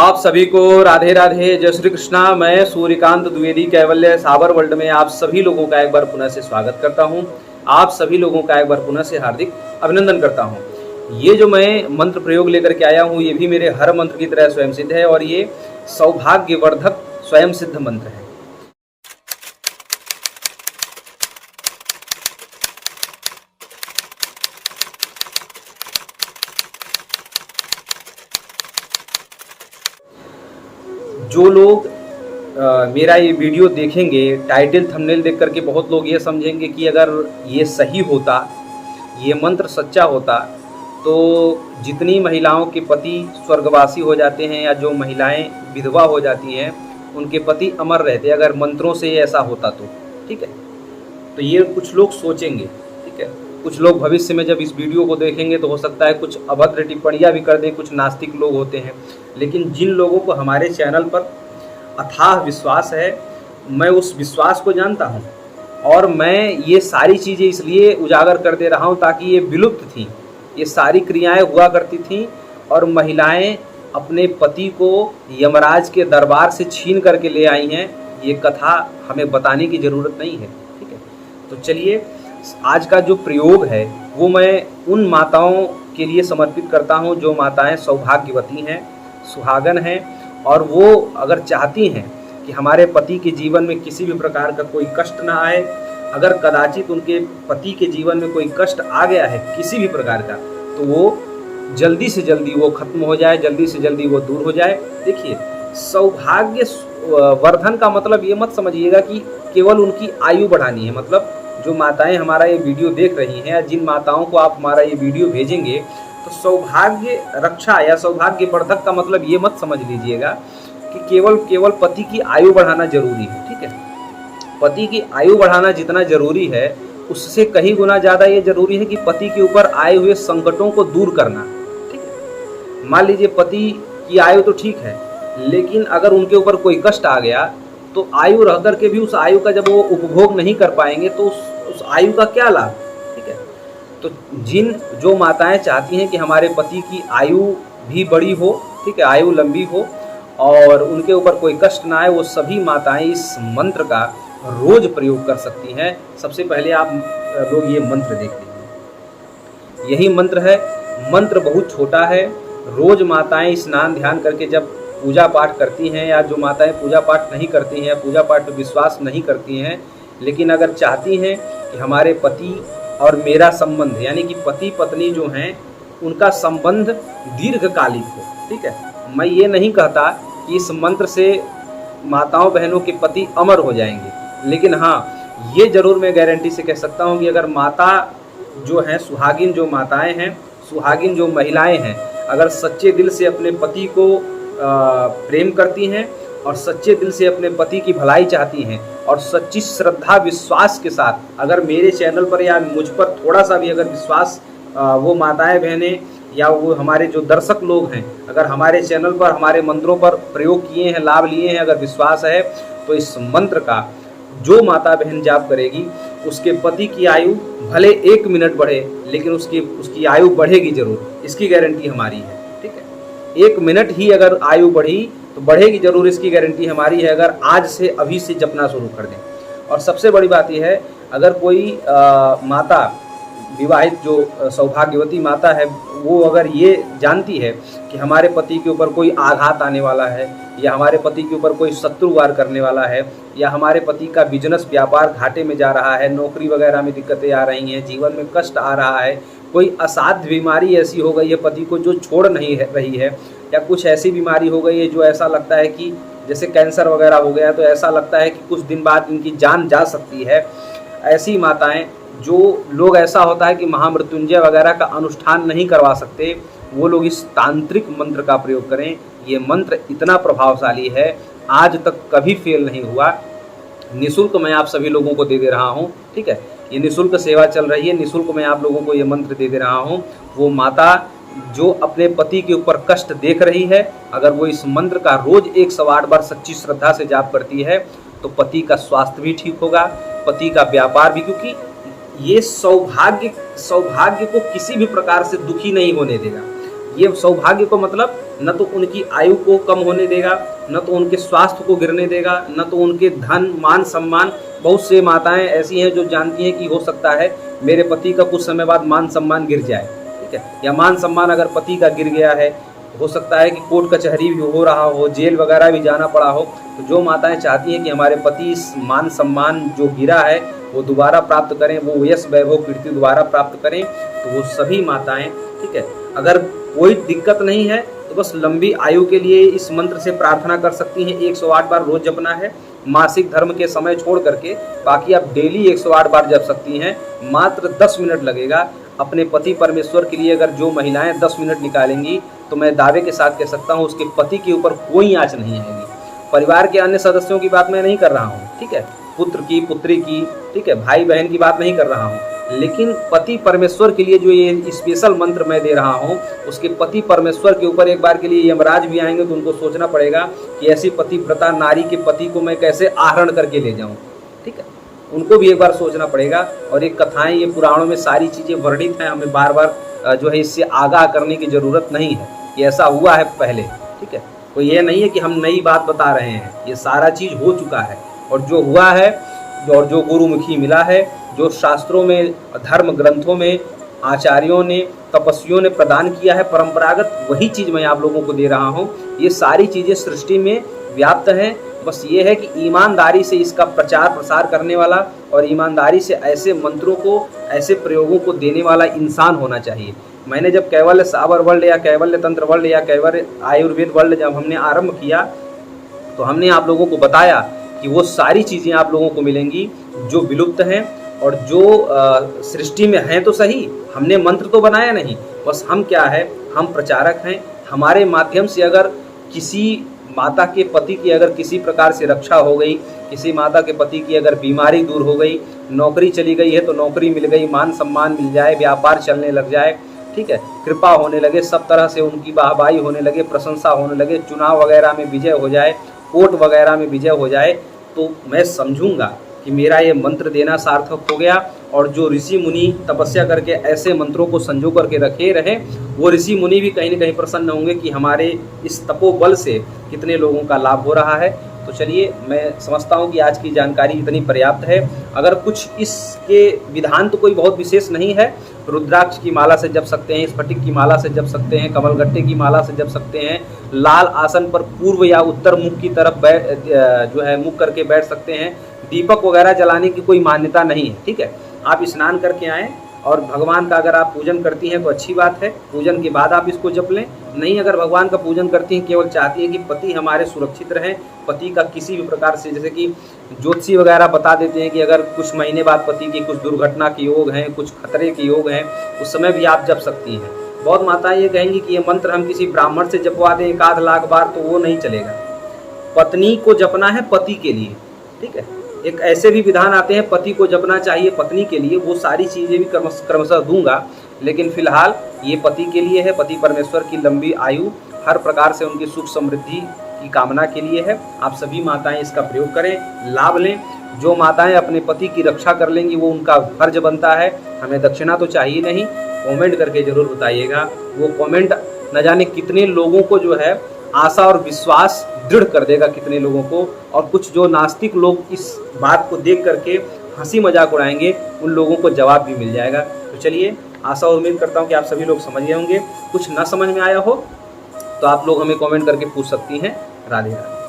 आप सभी को राधे राधे, जय श्री कृष्णा। मैं सूर्यकांत द्विवेदी कैवल्य साबर वर्ल्ड में आप सभी लोगों का एक बार पुनः से स्वागत करता हूं। आप सभी लोगों का एक बार पुनः से हार्दिक अभिनंदन करता हूं। ये जो मैं मंत्र प्रयोग लेकर के आया हूं, ये भी मेरे हर मंत्र की तरह स्वयं सिद्ध है और ये सौभाग्यवर्धक स्वयं सिद्ध मंत्र है। जो लोग मेरा ये वीडियो देखेंगे, टाइटल थंबनेल देख करके बहुत लोग ये समझेंगे कि अगर ये सही होता, ये मंत्र सच्चा होता, तो जितनी महिलाओं के पति स्वर्गवासी हो जाते हैं या जो महिलाएं विधवा हो जाती हैं, उनके पति अमर रहते अगर मंत्रों से ऐसा होता तो। ठीक है, तो ये कुछ लोग सोचेंगे। ठीक है, कुछ लोग भविष्य में जब इस वीडियो को देखेंगे तो हो सकता है कुछ अभद्र टिप्पणियाँ भी कर दें, कुछ नास्तिक लोग होते हैं। लेकिन जिन लोगों को हमारे चैनल पर अथाह विश्वास है, मैं उस विश्वास को जानता हूं और मैं ये सारी चीज़ें इसलिए उजागर कर दे रहा हूं ताकि ये विलुप्त थी, ये सारी क्रियाएं हुआ करती थी और महिलाएं अपने पति को यमराज के दरबार से छीन करके ले आई हैं। ये कथा हमें बताने की ज़रूरत नहीं है। ठीक है, तो चलिए आज का जो प्रयोग है वो मैं उन माताओं के लिए समर्पित करता हूं जो माताएं सौभाग्यवती हैं, सुहागन हैं और वो अगर चाहती हैं कि हमारे पति के जीवन में किसी भी प्रकार का कोई कष्ट ना आए, अगर कदाचित उनके पति के जीवन में कोई कष्ट आ गया है किसी भी प्रकार का, तो वो जल्दी से जल्दी वो खत्म हो जाए, जल्दी से जल्दी वो दूर हो जाए। देखिए, सौभाग्य वर्धन का मतलब ये मत समझिएगा कि केवल उनकी आयु बढ़ानी है। मतलब जो माताएं हमारा ये वीडियो देख रही हैं या जिन माताओं को आप हमारा ये वीडियो भेजेंगे, तो सौभाग्य रक्षा या सौभाग्य वर्धक का मतलब ये मत समझ लीजिएगा कि केवल पति की आयु बढ़ाना जरूरी है। ठीक है, पति की आयु बढ़ाना जितना जरूरी है, उससे कहीं गुना ज़्यादा ये जरूरी है कि पति के ऊपर आए हुए संकटों को दूर करना। ठीक है, मान लीजिए पति की आयु तो ठीक है, लेकिन अगर उनके ऊपर कोई कष्ट आ गया तो आयु रह कर के भी उस आयु का जब वो उपभोग नहीं कर पाएंगे तो उस आयु का क्या लाभ। ठीक है, तो जो माताएं चाहती हैं कि हमारे पति की आयु भी बड़ी हो, ठीक है, आयु लंबी हो और उनके ऊपर कोई कष्ट ना आए, वो सभी माताएं इस मंत्र का रोज प्रयोग कर सकती हैं। सबसे पहले आप लोग ये मंत्र देख लीजिए। यही मंत्र है, मंत्र बहुत छोटा है। रोज माताएं स्नान ध्यान करके जब पूजा पाठ करती हैं, या जो माताएं पूजा पाठ नहीं करती हैं, पूजा पाठ पर विश्वास नहीं करती हैं, लेकिन अगर चाहती हैं कि हमारे पति और मेरा संबंध, यानी कि पति पत्नी जो हैं उनका संबंध दीर्घकालिक हो। ठीक है, मैं ये नहीं कहता कि इस मंत्र से माताओं बहनों के पति अमर हो जाएंगे, लेकिन हाँ, ये जरूर मैं गारंटी से कह सकता हूँ कि अगर माता जो हैं, सुहागिन जो माताएं हैं, सुहागिन जो महिलाएं हैं, अगर सच्चे दिल से अपने पति को प्रेम करती हैं और सच्चे दिल से अपने पति की भलाई चाहती हैं और सच्ची श्रद्धा विश्वास के साथ अगर मेरे चैनल पर या मुझ पर थोड़ा सा भी अगर विश्वास वो माताएं बहनें या वो हमारे जो दर्शक लोग हैं, अगर हमारे चैनल पर हमारे मंत्रों पर प्रयोग किए हैं, लाभ लिए हैं, अगर विश्वास है, तो इस मंत्र का जो माता बहन जाप करेगी उसके पति की आयु भले 1 मिनट बढ़े, लेकिन उसकी आयु बढ़ेगी जरूर। इसकी गारंटी हमारी है। ठीक है, 1 मिनट ही अगर आयु बढ़ी तो बढ़ेगी जरूर, इसकी गारंटी हमारी है, अगर आज से अभी से जपना शुरू कर दें। और सबसे बड़ी बात यह है, अगर कोई माता विवाहित जो सौभाग्यवती माता है, वो अगर ये जानती है कि हमारे पति के ऊपर कोई आघात आने वाला है, या हमारे पति के ऊपर कोई शत्रु वार करने वाला है, या हमारे पति का बिजनेस व्यापार घाटे में जा रहा है, नौकरी वगैरह में दिक्कतें आ रही हैं, जीवन में कष्ट आ रहा है, कोई असाध्य बीमारी ऐसी हो गई है पति को जो छोड़ नहीं रही है, या कुछ ऐसी बीमारी हो गई है जो ऐसा लगता है कि जैसे कैंसर वगैरह हो गया, तो ऐसा लगता है कि कुछ दिन बाद इनकी जान जा सकती है, ऐसी माताएं, जो लोग ऐसा होता है कि महामृत्युंजय वगैरह का अनुष्ठान नहीं करवा सकते, वो लोग इस तांत्रिक मंत्र का प्रयोग करें। ये मंत्र इतना प्रभावशाली है, आज तक कभी फेल नहीं हुआ। निःशुल्क मैं आप सभी लोगों को दे दे रहा हूँ। ठीक है, ये निःशुल्क सेवा चल रही है, निःशुल्क मैं आप लोगों को ये मंत्र दे दे रहा हूँ। वो माता जो अपने पति के ऊपर कष्ट देख रही है, अगर वो इस मंत्र का रोज 108 बार सच्ची श्रद्धा से जाप करती है, तो पति का स्वास्थ्य भी ठीक होगा, पति का व्यापार भी, क्योंकि ये सौभाग्य को किसी भी प्रकार से दुखी नहीं होने देगा। ये सौभाग्य को मतलब न तो उनकी आयु को कम होने देगा, न तो उनके स्वास्थ्य को गिरने देगा, न तो उनके धन मान सम्मान। बहुत से माताएं ऐसी हैं जो जानती हैं कि हो सकता है मेरे पति का कुछ समय बाद मान सम्मान गिर जाए, ठीक है, या मान सम्मान अगर पति का गिर गया है, हो सकता है कि कोर्ट कचहरी भी हो रहा हो, जेल वगैरह भी जाना पड़ा हो। तो जो माताएं चाहती हैं कि हमारे पति इस मान सम्मान जो गिरा है वो दोबारा प्राप्त करें, वो यश वैभव कीर्ति दोबारा प्राप्त करें, तो वो सभी माताएं, ठीक है, अगर कोई दिक्कत नहीं है तो बस लंबी आयु के लिए इस मंत्र से प्रार्थना कर सकती हैं। 108 बार रोज जपना है, मासिक धर्म के समय छोड़ करके, बाकी आप डेली 108 बार जप सकती हैं। मात्र 10 मिनट लगेगा। अपने पति परमेश्वर के लिए अगर जो महिलाएं 10 मिनट निकालेंगी तो मैं दावे के साथ कह सकता हूं उसके पति के ऊपर कोई आंच नहीं आएगी। परिवार के अन्य सदस्यों की बात मैं नहीं कर रहा हूं, ठीक है, पुत्र की, पुत्री की, ठीक है, भाई बहन की बात नहीं कर रहा हूं, लेकिन पति परमेश्वर के लिए जो ये स्पेशल मंत्र मैं दे रहा हूं, उसके पति परमेश्वर के ऊपर एक बार के लिए यमराज भी आएंगे तो उनको सोचना पड़ेगा कि ऐसी पतिव्रता नारी के पति को मैं कैसे आहरण करके ले जाऊं, ठीक है, उनको भी एक बार सोचना पड़ेगा। और ये कथाएं, ये पुराणों में सारी चीज़ें वर्णित हैं, हमें बार बार जो है इससे आगाह करने की ज़रूरत नहीं है, ये ऐसा हुआ है पहले, ठीक है, कोई ये नहीं है कि हम नई बात बता रहे हैं, ये सारा चीज़ हो चुका है। और जो हुआ है और जो गुरुमुखी मिला है, जो शास्त्रों में, धर्म ग्रंथों में आचार्यों ने, तपस्वियों ने प्रदान किया है परंपरागत, वही चीज़ मैं आप लोगों को दे रहा हूँ। ये सारी चीज़ें सृष्टि में व्याप्त हैं, बस ये है कि ईमानदारी से इसका प्रचार प्रसार करने वाला और ईमानदारी से ऐसे मंत्रों को, ऐसे प्रयोगों को देने वाला इंसान होना चाहिए। मैंने जब कैवल्य सावर वर्ल्ड या कैवल्य तंत्र वर्ल्ड या कैवल्य आयुर्वेद वर्ल्ड जब हमने आरंभ किया तो हमने आप लोगों को बताया कि वो सारी चीज़ें आप लोगों को मिलेंगी जो विलुप्त हैं और जो सृष्टि में हैं। तो सही, हमने मंत्र तो बनाया नहीं, बस हम क्या है, हम प्रचारक हैं। हमारे माध्यम से अगर किसी माता के पति की अगर किसी प्रकार से रक्षा हो गई, किसी माता के पति की अगर बीमारी दूर हो गई, नौकरी चली गई है तो नौकरी मिल गई, मान सम्मान मिल जाए, व्यापार चलने लग जाए, ठीक है, कृपा होने लगे, सब तरह से उनकी वाहवाही होने लगे, प्रशंसा होने लगे, चुनाव वगैरह में विजय हो जाए, कोर्ट वगैरह में विजय हो जाए, तो मैं समझूंगा कि मेरा ये मंत्र देना सार्थक हो गया। और जो ऋषि मुनि तपस्या करके ऐसे मंत्रों को संजो करके रखे रहे, वो ऋषि मुनि भी कहीं न कहीं प्रसन्न होंगे कि हमारे इस तपोबल से कितने लोगों का लाभ हो रहा है। तो चलिए, मैं समझता हूँ कि आज की जानकारी इतनी पर्याप्त है। अगर कुछ इसके विधान तो कोई बहुत विशेष नहीं है, रुद्राक्ष की माला से जप सकते हैं, स्फटिक की माला से जप सकते हैं, कमलगट्टे की माला से जप सकते हैं, लाल आसन पर पूर्व या उत्तर मुख की तरफ जो है मुख करके बैठ सकते हैं। दीपक वगैरह जलाने की कोई मान्यता नहीं है, ठीक है। आप स्नान करके आएँ और भगवान का अगर आप पूजन करती हैं तो अच्छी बात है, पूजन के बाद आप इसको जप लें। नहीं, अगर भगवान का पूजन करती हैं, केवल चाहती हैं कि पति हमारे सुरक्षित रहें, पति का किसी भी प्रकार से, जैसे कि ज्योतिषी वगैरह बता देते हैं कि अगर कुछ महीने बाद पति की कुछ दुर्घटना के योग हैं, कुछ खतरे के योग हैं, उस समय भी आप जप सकती हैं। बहुत माताएं ये कहेंगी कि ये मंत्र हम किसी ब्राह्मण से जपवा दें 1 आध लाख बार, तो वो नहीं चलेगा। पत्नी को जपना है पति के लिए, ठीक है। एक ऐसे भी विधान आते हैं पति को जपना चाहिए पत्नी के लिए, वो सारी चीज़ें भी क्रमशः दूंगा, लेकिन फिलहाल ये पति के लिए है। पति परमेश्वर की लंबी आयु, हर प्रकार से उनकी सुख समृद्धि की कामना के लिए है। आप सभी माताएं इसका प्रयोग करें, लाभ लें। जो माताएं अपने पति की रक्षा कर लेंगी वो उनका फर्ज बनता है। हमें दक्षिणा तो चाहिए नहीं। कमेंट करके ज़रूर बताइएगा। वो कमेंट न जाने कितने लोगों को जो है आशा और विश्वास दृढ़ कर देगा, कितने लोगों को। और कुछ जो नास्तिक लोग इस बात को देख करके हंसी मजाक उड़ाएंगे, उन लोगों को जवाब भी मिल जाएगा। तो चलिए, आशा और उम्मीद करता हूँ कि आप सभी लोग समझ गए होंगे। कुछ ना समझ में आया हो तो आप लोग हमें कमेंट करके पूछ सकती हैं। राधे राधे।